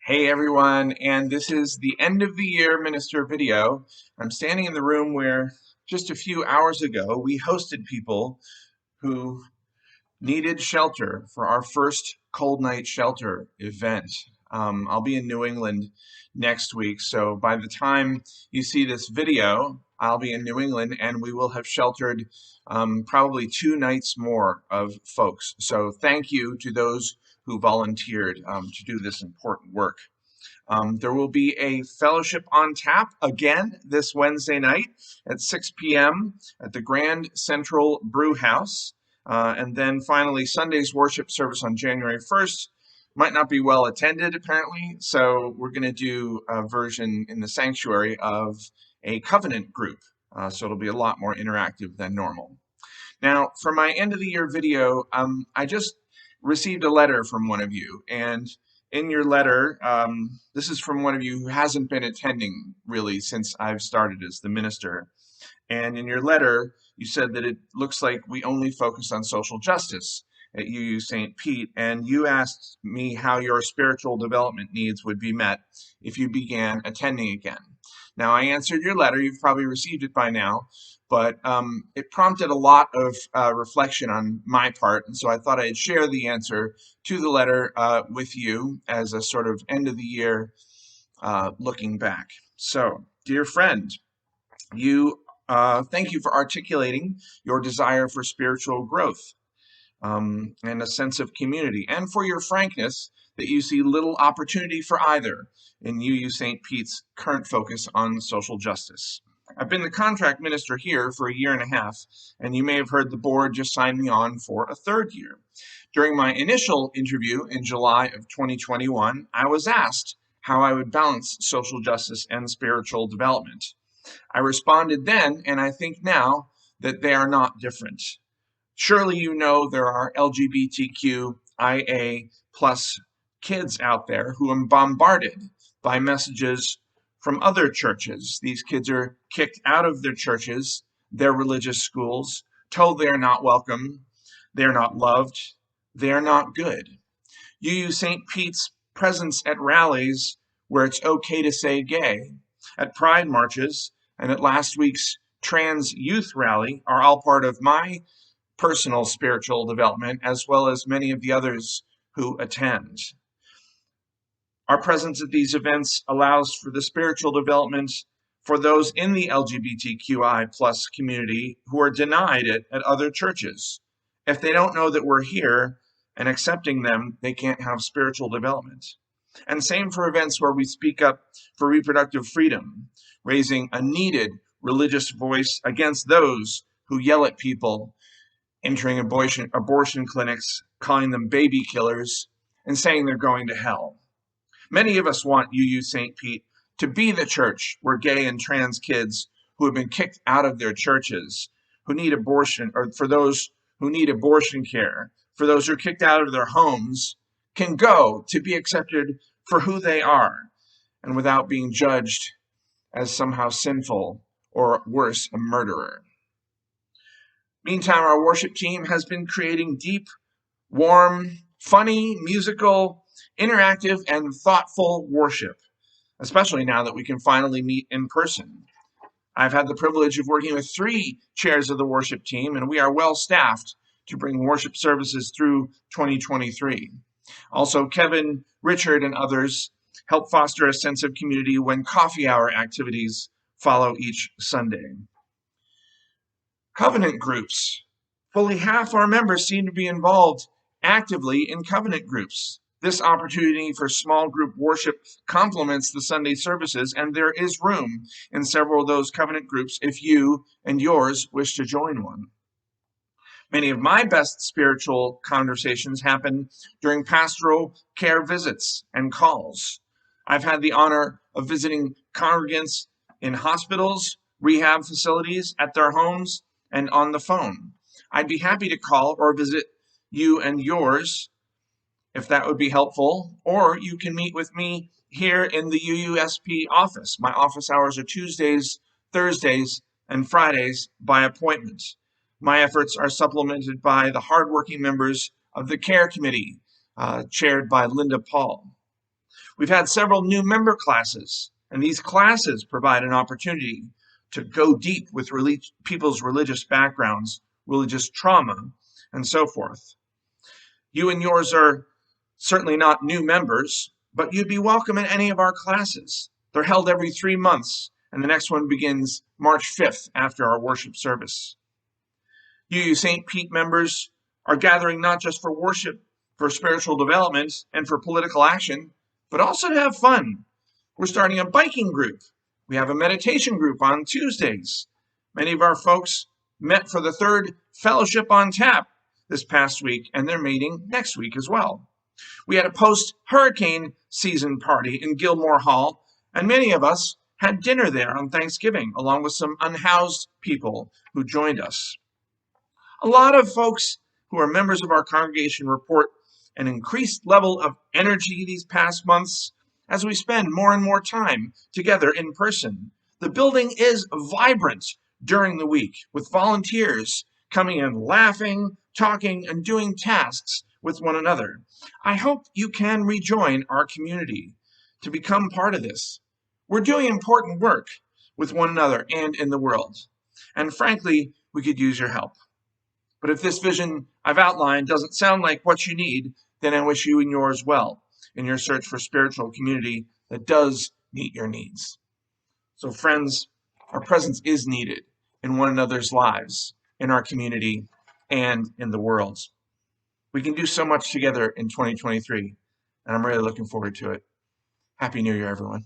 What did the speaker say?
Hey everyone, and this is the end of the year minister video. I'm standing in the room where just a few hours ago we hosted people who needed shelter for our first cold night shelter event. I'll be in New England next week, so by the time you see this video, I'll be in New England and we will have sheltered probably 2 nights more of folks. So thank you to those who volunteered to do this important work. There will be a fellowship on tap again this Wednesday night at 6 p.m. at the Grand Central Brew House. And then finally, Sunday's worship service on January 1st might not be well attended, apparently. So we're going to do a version in the sanctuary of a covenant group. So it'll be a lot more interactive than normal. Now, for my end of the year video, I just received a letter from one of you, and in your letter, this is from one of you who hasn't been attending really since I've started as the minister. And in your letter, you said that it looks like we only focus on social justice at UU St. Pete, and you asked me how your spiritual development needs would be met if you began attending again. Now, I answered your letter. You've probably received it by now, but it prompted a lot of reflection on my part, and so I thought I'd share the answer to the letter with you as a sort of end of the year looking back. So, dear friend, thank you for articulating your desire for spiritual growth and a sense of community, and for your frankness that you see little opportunity for either in UU St. Pete's current focus on social justice. I've been the contract minister here for a year and a half, and you may have heard the board just signed me on for a third year. During my initial interview in July of 2021, I was asked how I would balance social justice and spiritual development. I responded then, and I think now, that they are not different. Surely you know there are LGBTQIA plus kids out there who are bombarded by messages from other churches. These kids are kicked out of their churches, their religious schools, told they are not welcome, they are not loved, they are not good. UU St. Pete's presence at rallies where it's okay to say gay, at pride marches, and at last week's trans youth rally are all part of my personal spiritual development, as well as many of the others who attend. Our presence at these events allows for the spiritual development for those in the LGBTQI plus community who are denied it at other churches. If they don't know that we're here and accepting them, they can't have spiritual development. And same for events where we speak up for reproductive freedom, raising a needed religious voice against those who yell at people entering abortion clinics, calling them baby killers, and saying they're going to hell. Many of us want UU St. Pete to be the church where gay and trans kids who have been kicked out of their churches, who need abortion, or for those who need abortion care, for those who are kicked out of their homes, can go to be accepted for who they are and without being judged as somehow sinful or worse, a murderer. Meantime, our worship team has been creating deep, warm, funny, musical, interactive, and thoughtful worship, especially now that we can finally meet in person. I've had the privilege of working with 3 chairs of the worship team, and we are well staffed to bring worship services through 2023. Also, Kevin, Richard, and others help foster a sense of community when coffee hour activities follow each Sunday. Covenant groups. Fully half our members seem to be involved actively in covenant groups. This opportunity for small group worship complements the Sunday services, and there is room in several of those covenant groups if you and yours wish to join one. Many of my best spiritual conversations happen during pastoral care visits and calls. I've had the honor of visiting congregants in hospitals, rehab facilities, at their homes, and on the phone. I'd be happy to call or visit you and yours if that would be helpful, or you can meet with me here in the UUSP office. My office hours are Tuesdays, Thursdays, and Fridays by appointment. My efforts are supplemented by the hardworking members of the Care Committee, chaired by Linda Paul. We've had several new member classes, and these classes provide an opportunity to go deep with people's religious backgrounds, religious trauma, and so forth. You and yours are certainly not new members, but you'd be welcome in any of our classes. They're held every 3 months, and the next one begins March 5th after our worship service. You St. Pete members are gathering not just for worship, for spiritual development, and for political action, but also to have fun. We're starting a biking group. We have a meditation group on Tuesdays. Many of our folks met for the third Fellowship on Tap this past week, and they're meeting next week as well. We had a post-hurricane season party in Gilmore Hall, and many of us had dinner there on Thanksgiving, along with some unhoused people who joined us. A lot of folks who are members of our congregation report an increased level of energy these past months as we spend more and more time together in person. The building is vibrant during the week, with volunteers coming in laughing, talking, and doing tasks with one another. I hope you can rejoin our community to become part of this. We're doing important work with one another and in the world, and frankly, we could use your help. But if this vision I've outlined doesn't sound like what you need, then I wish you and yours well in your search for spiritual community that does meet your needs. So friends, our presence is needed in one another's lives, in our community, and in the world. We can do so much together in 2023, and I'm really looking forward to it. Happy New Year, everyone.